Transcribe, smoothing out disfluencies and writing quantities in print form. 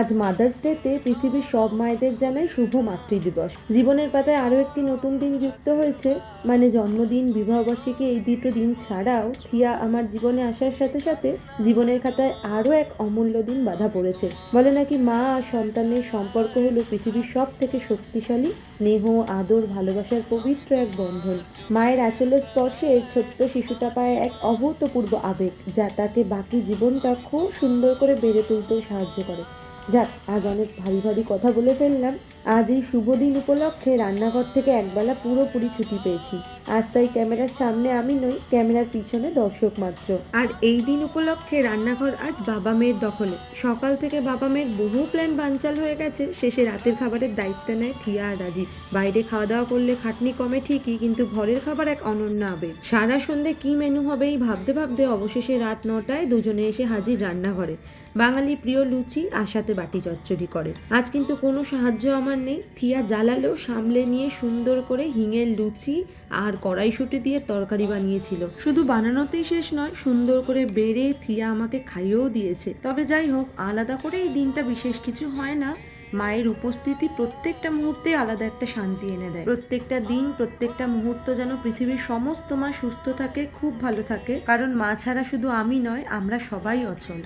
আজ মাদার্স ডেতে পৃথিবীর সব মায়েদের জানাই শুভ মাতৃদিবস। জীবনের পাতায় আরও একটি নতুন দিন যুক্ত হয়েছে, মানে জন্মদিন, বিবাহবার্ষিকী। এই দুটো দিন ছাড়াও থিয়া আমার জীবনে আসার সাথে সাথে জীবনের খাতায় আরও এক অমূল্য দিন বাঁধা পড়েছে। বলে নাকি মা আর সন্তানের সম্পর্ক হলো পৃথিবীর সব থেকে শক্তিশালী, স্নেহ, আদর, ভালোবাসার পবিত্র এক বন্ধন। মায়ের আঁচলের স্পর্শে ছোট্ট শিশুটা পায় এক অভূতপূর্ব আবেগ, যা তাকে বাকি জীবনটা খুব সুন্দর করে বেড়ে তুলতেও সাহায্য করে। যাক, আজ অনেক ভারী ভারী কথা বলে ফেললাম। আজ এই শুভ দিন উপলক্ষে রান্নাঘর থেকে একবেলা পুরোপুরি ছুটি পেয়েছি। আজ তাই ক্যামেরার সামনে আমি নই, ক্যামেরার পিছনে দর্শক মাত্র। আর এই দিন উপলক্ষে রান্নাঘর আজ বাবা মেয়ের দখলে। সকাল থেকে বাবা মেয়ের বহু প্ল্যান বানচাল হয়ে গেছে, শেষে রাতের খাবারের দায়িত্ব নেয় থিয়া আর রাজীব। বাইরে খাওয়া দাওয়া করলে খাটনি কমে ঠিকই, কিন্তু ঘরের খাবার এক অনন্য আবেগ। সারা সন্ধে কি মেনু হবে এই ভাবতে ভাবতে অবশেষে রাত 9টায় দুজনে এসে হাজির রান্নাঘরে। বাঙালি প্রিয় লুচি আর সাথে বাটি চচ্চড়ি করে। আজ কিন্তু কোনো সাহায্য আমার নেই। থিয়া জ্বালালেও সামলে নিয়ে সুন্দর করে হিঙের লুচি আর কড়াইশুঁটি দিয়ে তরকারি বানিয়েছিল। শুধু বানানোতেই শেষ নয়, সুন্দর করে বেড়ে থিয়া আমাকে খাইয়েও দিয়েছে। তবে যাই হোক, আলাদা করে এই দিনটা বিশেষ কিছু হয় না। মায়ের উপস্থিতি প্রত্যেকটা মুহূর্তে আলাদা একটা শান্তি এনে দেয়। প্রত্যেকটা দিন, প্রত্যেকটা মুহূর্ত যেন পৃথিবীর সমস্ত মা সুস্থ থাকে, খুব ভালো থাকে, কারণ মা ছাড়া শুধু আমি নয়, আমরা সবাই অচল।